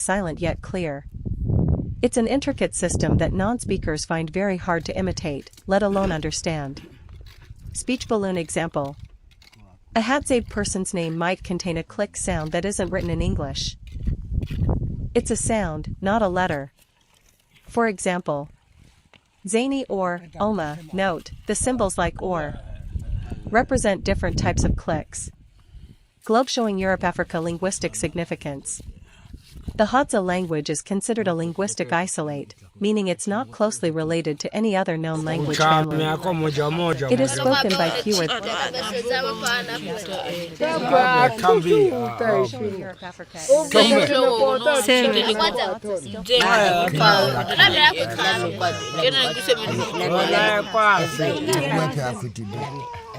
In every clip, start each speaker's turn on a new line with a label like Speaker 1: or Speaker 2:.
Speaker 1: silent yet clear. It's an intricate system that non-speakers find very hard to imitate, let alone understand. Speech balloon example. A Hadza person's name might contain a click sound that isn't written in English. It's a sound, not a letter. For example, Zany or Oma, note, the symbols like or represent different types of clicks. Globe showing Europe-Africa linguistic significance. The Hadza language is considered a linguistic isolate, meaning it's not closely related to any other known language family. It is spoken by fewer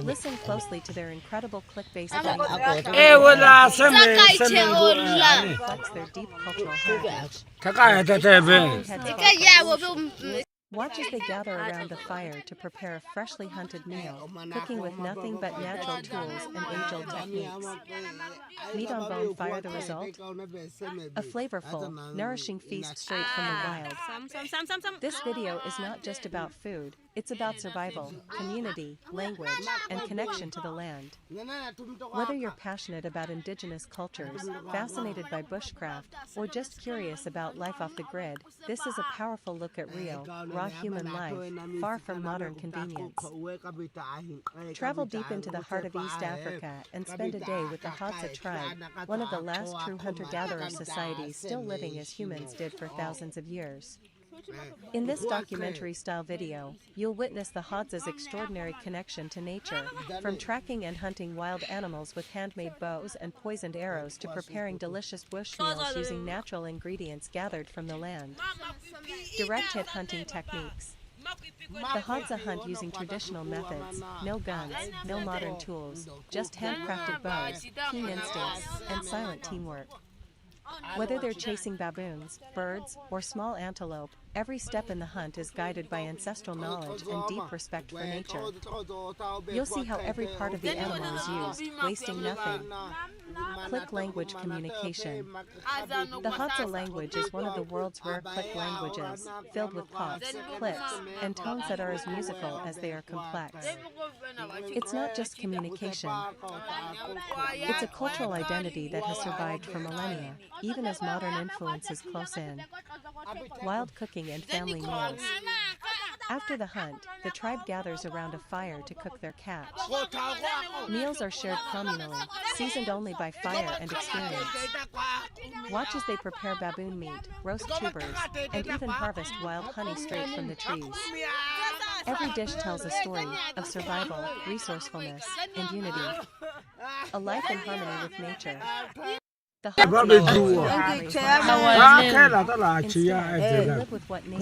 Speaker 1: Listen closely to their incredible click-based reflects their deep cultural heritage. Watch as they gather around the fire to prepare a freshly hunted meal, cooking with nothing but natural tools and age-old techniques. Meat on bone fire the result? A flavorful, nourishing feast straight from the wild. This video is not just about food, it's about survival, community, language, and connection to the land. Whether you're passionate about indigenous cultures, fascinated by bushcraft, or just curious about life off the grid, this is a powerful look at real, raw human life, far from modern convenience. Travel deep into the heart of East Africa and spend a day with the Hadza Tribe, one of the last true hunter-gatherer societies still living as humans did for thousands of years. In this documentary-style video, you'll witness the Hadza's extraordinary connection to nature, from tracking and hunting wild animals with handmade bows and poisoned arrows to preparing delicious bush meals using natural ingredients gathered from the land. Direct hit hunting techniques. The Hadza hunt using traditional methods, no guns, no modern tools, just handcrafted bows, keen instincts, and silent teamwork. Whether they're chasing baboons, birds, or small antelope, every step in the hunt is guided by ancestral knowledge and deep respect for nature. You'll see how every part of the animal is used, wasting nothing. Click language communication. The Hadza language is one of the world's rare click languages, filled with pops, clicks, and tones that are as musical as they are complex. It's not just communication. It's a cultural identity that has survived for millennia, even as modern influences close in. Wild cooking and family meals. After the hunt, the tribe gathers around a fire to cook their catch. Meals are shared communally, seasoned only by fire and experience. Watch as they prepare baboon meat, roast tubers, and even harvest wild honey straight from the trees. Every dish tells a story of survival, resourcefulness, and unity. A life in harmony with nature. The Hadza live with what nature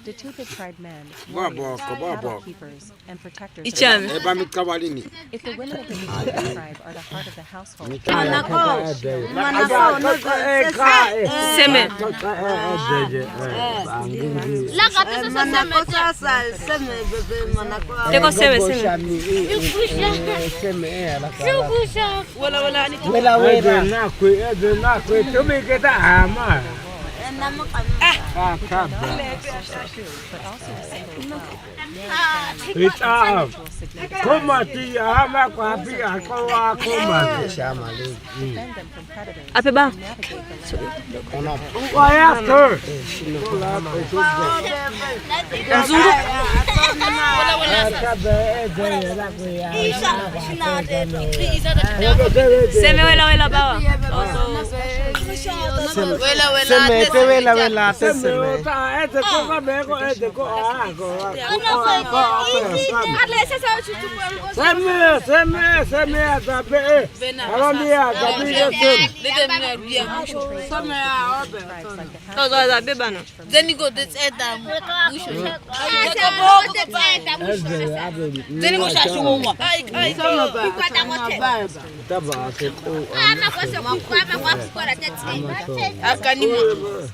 Speaker 1: The Tupa tribe men, warriors, cattle keepers, and protectors of the land. If the women of the Tupa tribe are the heart of the household, but also a symbol of
Speaker 2: It's up. Come on,
Speaker 1: defend them from predators and navigate the land.
Speaker 3: Then you go this head down. Then you go shut your mouth. I Akanima.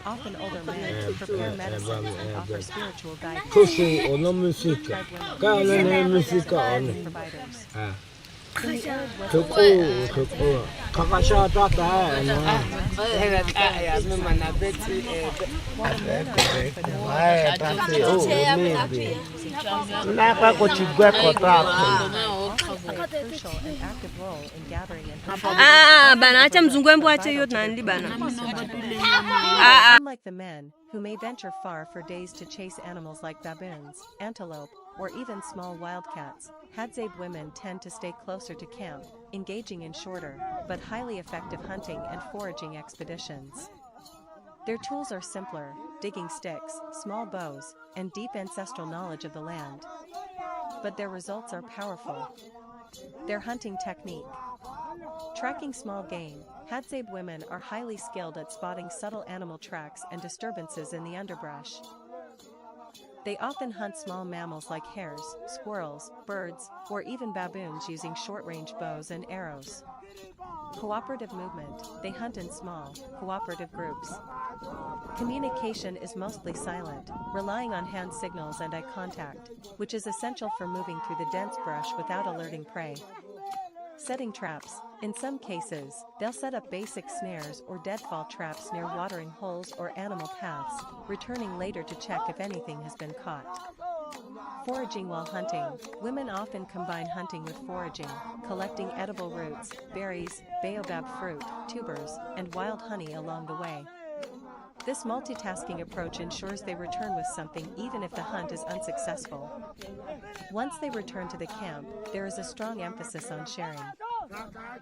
Speaker 1: Often older men who prepare medicine and offer spiritual guidance. Providers. In the arid crucial and active role in gathering and unlike the men, who may venture far for days to chase animals like baboons, antelope, or even small wildcats, Hadza women tend to stay closer to camp, engaging in shorter, but highly effective hunting and foraging expeditions. Their tools are simpler: digging sticks, small bows, and deep ancestral knowledge of the land. But their results are powerful. Their hunting technique. Tracking small game, Hadza women are highly skilled at spotting subtle animal tracks and disturbances in the underbrush. They often hunt small mammals like hares, squirrels, birds, or even baboons using short-range bows and arrows. Cooperative movement, they hunt in small, cooperative groups. Communication is mostly silent, relying on hand signals and eye contact, which is essential for moving through the dense brush without alerting prey. Setting traps, in some cases, they'll set up basic snares or deadfall traps near watering holes or animal paths, returning later to check if anything has been caught. Foraging while hunting, women often combine hunting with foraging, collecting edible roots, berries, baobab fruit, tubers, and wild honey along the way. This multitasking approach ensures they return with something even if the hunt is unsuccessful. Once they return to the camp, there is a strong emphasis on sharing.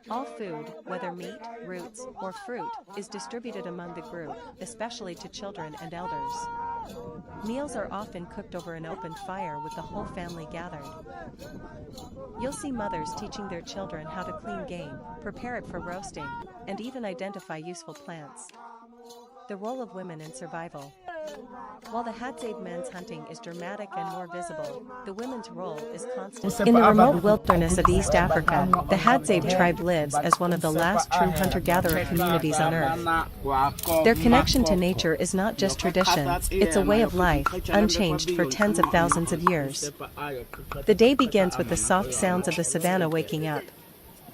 Speaker 1: All food, whether meat, roots, or fruit, is distributed among the group, especially to children and elders. Meals are often cooked over an open fire with the whole family gathered. You'll see mothers teaching their children how to clean game, prepare it for roasting, and even identify useful plants. The role of women in survival. While the Hadza men's hunting is dramatic and more visible, the women's role is constant. In the remote wilderness of East Africa, the Hadza tribe lives as one of the last true hunter-gatherer communities on Earth. Their connection to nature is not just tradition, it's a way of life, unchanged for tens of thousands of years. The day begins with the soft sounds of the savannah waking up.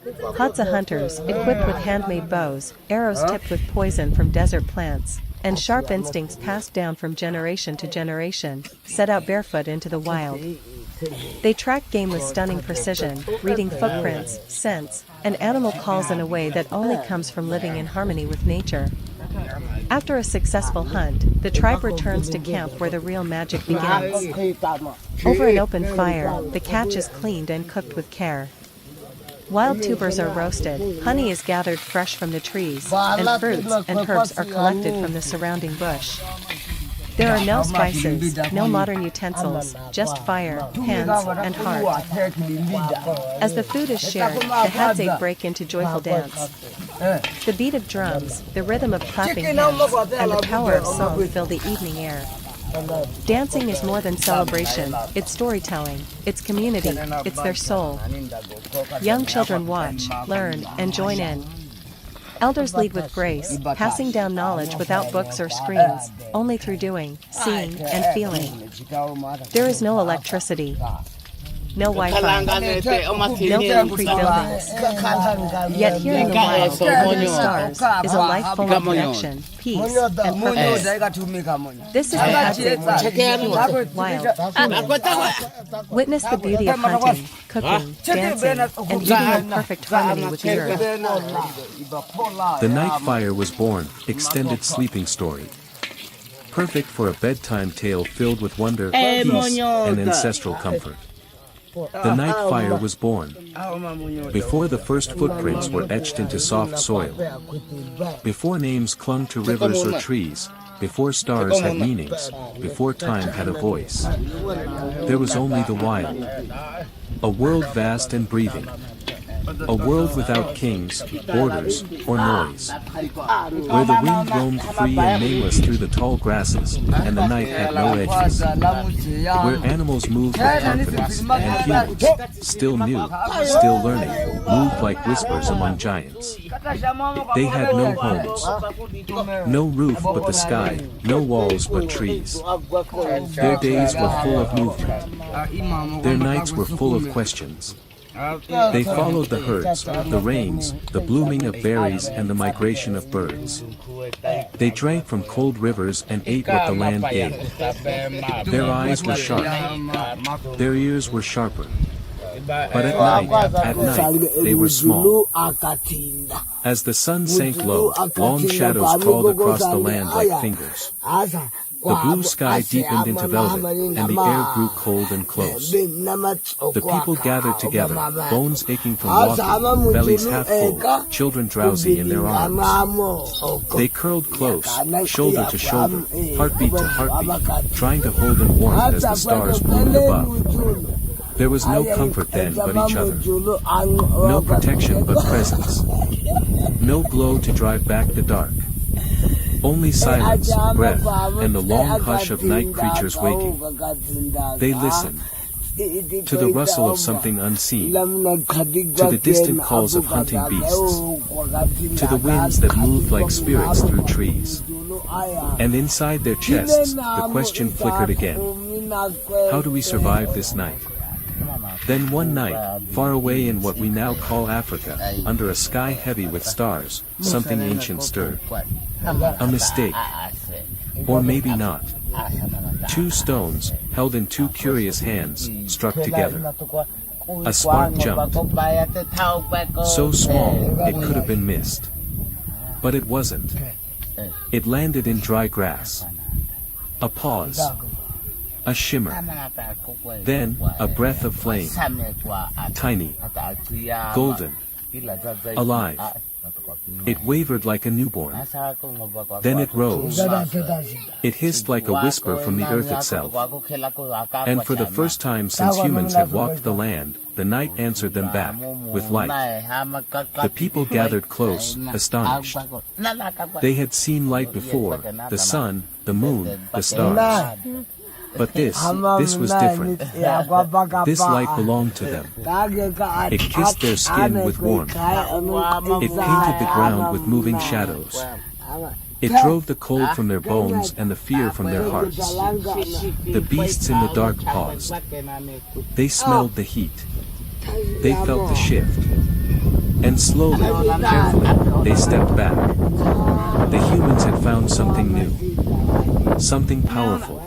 Speaker 1: Hadza hunters, equipped with handmade bows, arrows tipped with poison from desert plants, and sharp instincts passed down from generation to generation, set out barefoot into the wild. They track game with stunning precision, reading footprints, scents, and animal calls in a way that only comes from living in harmony with nature. After a successful hunt, the tribe returns to camp where the real magic begins. Over an open fire, the catch is cleaned and cooked with care. Wild tubers are roasted, honey is gathered fresh from the trees, and fruits and herbs are collected from the surrounding bush. There are no spices, no modern utensils, just fire, hands, and heart. As the food is shared, the Hadza break into joyful dance. The beat of drums, the rhythm of clapping hands, and the power of song fill the evening air. Dancing is more than celebration, it's storytelling, it's community, it's their soul. Young children watch, learn, and join in. Elders lead with grace, passing down knowledge without books or screens, only through doing, seeing, and feeling. There is no electricity, no Wi-Fi, no concrete buildings. Yet here in the wild, under the stars, is a life full of connection, peace, and purpose. This is the Hadza, pure, wild, human. Witness the beauty of hunting, cooking, dancing, and eating in perfect harmony with the earth.
Speaker 4: The night fire was born, extended sleeping story. Perfect for a bedtime tale filled with wonder, peace, and ancestral comfort. The night fire was born. Before the first footprints were etched into soft soil. Before names clung to rivers or trees. Before stars had meanings. Before time had a voice. There was only the wild. A world vast and breathing. A world without kings, borders, or noise. Where the wind roamed free and nameless through the tall grasses, and the night had no edges. Where animals moved with confidence, and humans, still new, still learning, moved like whispers among giants. They had no homes. No roof but the sky, no walls but trees. Their days were full of movement. Their nights were full of questions. They followed the herds, the rains, the blooming of berries and the migration of birds. They drank from cold rivers and ate what the land gave. Their eyes were sharp. Their ears were sharper. But at night, they were small. As the sun sank low, long shadows crawled across the land like fingers. The blue sky deepened into velvet, and the air grew cold and close. The people gathered together, bones aching from walking, bellies half full, children drowsy in their arms. They curled close, shoulder to shoulder, heartbeat to heartbeat, trying to hold in warmth as the stars bloomed above. There was no comfort then but each other. No protection but presence. No glow to drive back the dark. Only silence, breath, and the long hush of night creatures waking. They listened. To the rustle of something unseen. To the distant calls of hunting beasts. To the winds that moved like spirits through trees. And inside their chests, the question flickered again. How do we survive this night? Then one night, far away in what we now call Africa, under a sky heavy with stars, something ancient stirred. A mistake. Or maybe not. Two stones, held in two curious hands, struck together. A spark jumped. So small, it could have been missed. But it wasn't. It landed in dry grass. A pause. A shimmer. Then, a breath of flame. Tiny. Golden. Alive. It wavered like a newborn. Then it rose. It hissed like a whisper from the earth itself. And for the first time since humans had walked the land, the night answered them back, with light. The people gathered close, astonished. They had seen light before, the sun, the moon, the stars. But this was different. This light belonged to them. It kissed their skin with warmth. It painted the ground with moving shadows. It drove the cold from their bones and the fear from their hearts. The beasts in the dark paused. They smelled the heat. They felt the shift. And slowly, carefully, they stepped back. The humans had found something new. Something powerful.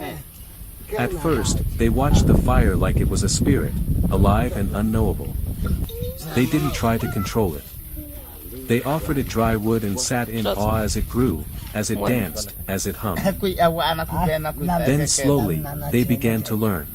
Speaker 4: At first, they watched the fire like it was a spirit, alive and unknowable. They didn't try to control it. They offered it dry wood and sat in awe as it grew, as it danced, as it hummed. Then slowly, they began to learn.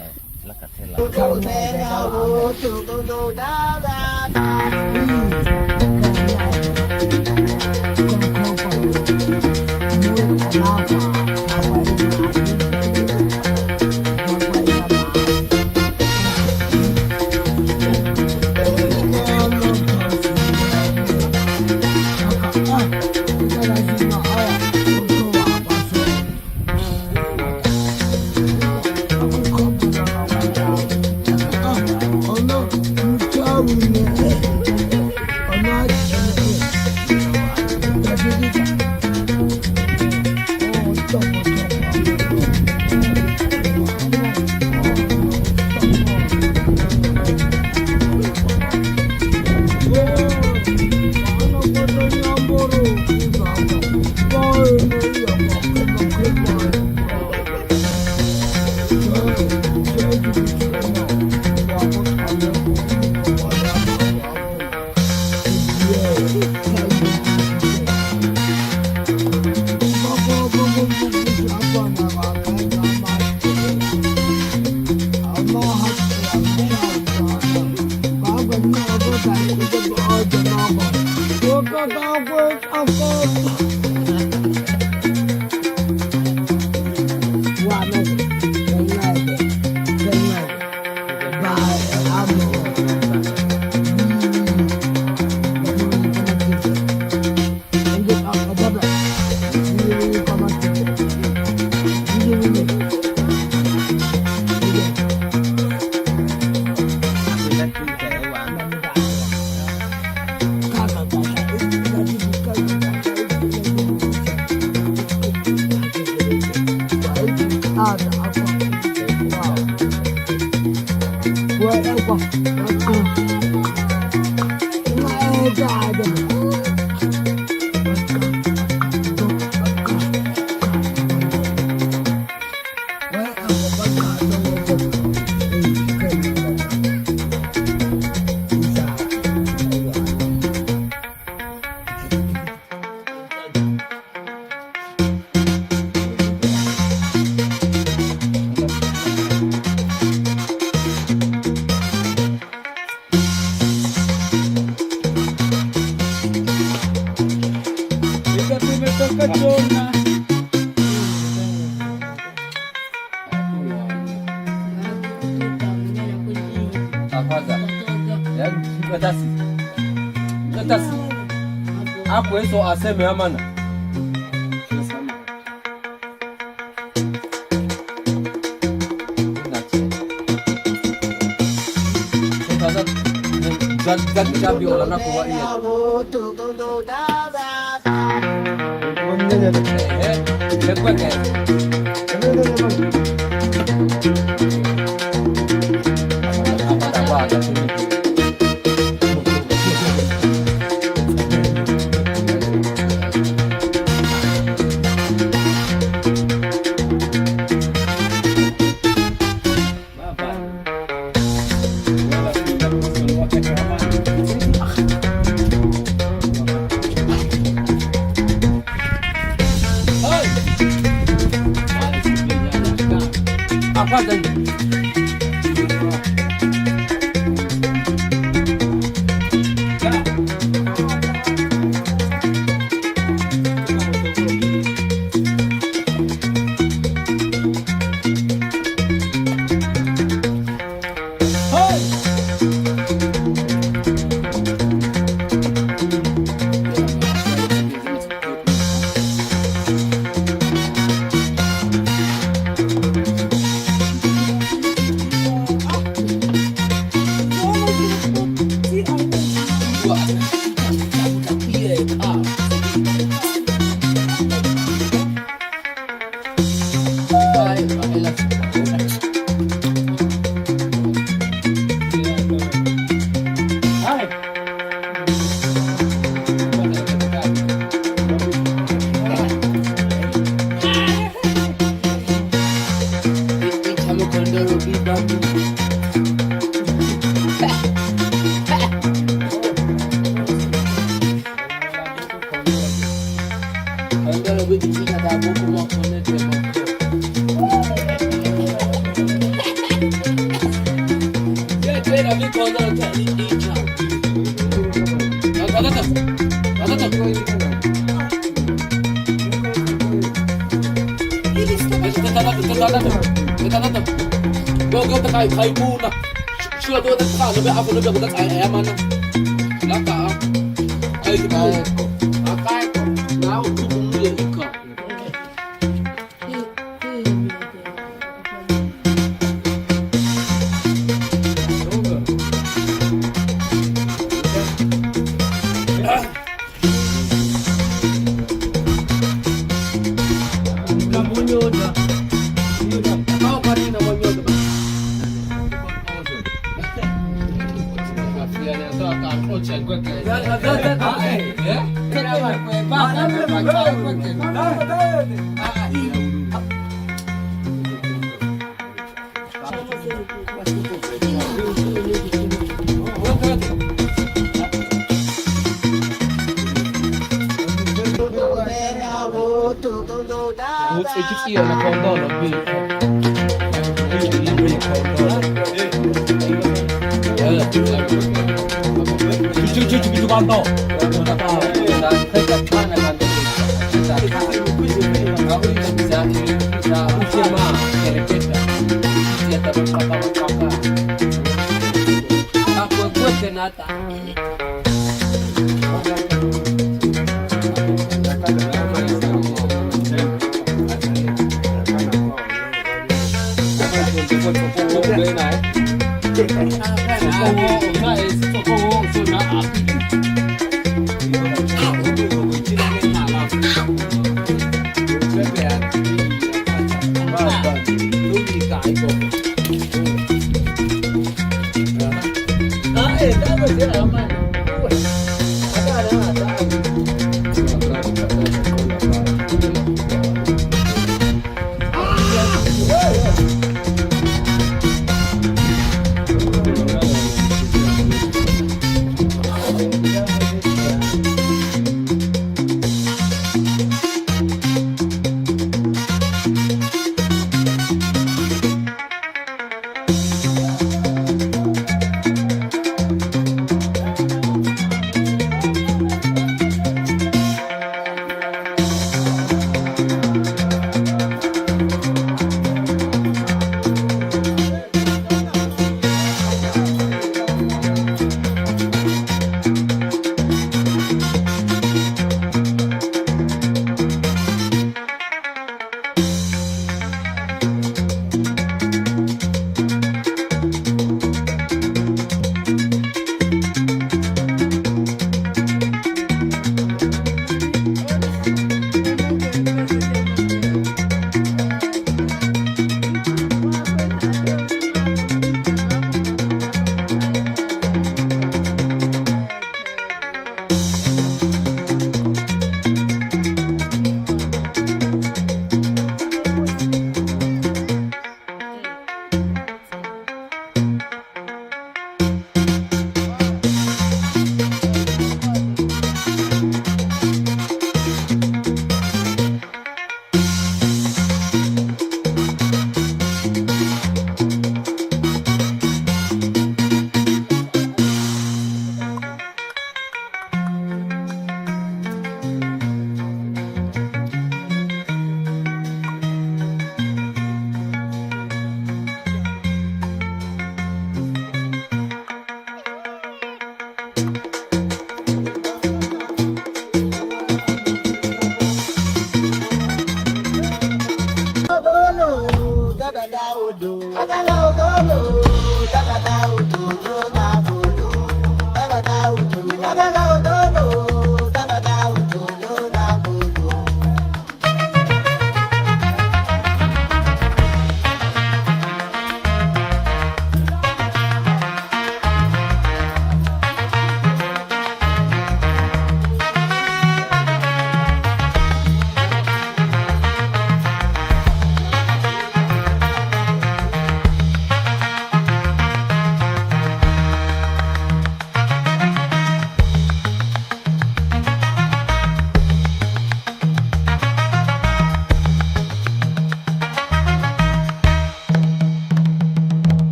Speaker 5: Hapo hizo aseme amana. Jabi orang nak buat ini. Lekuk ke? Apa sini? Apa tadi? Go kai muna. Chưa tôi đã phá nó bị áp nó bị nó ai em ăn. Lá cả. Ai cái cái nào cũng nhiều ít cả.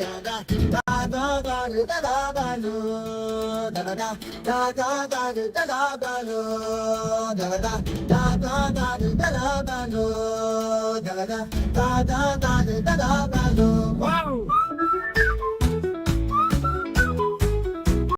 Speaker 6: da da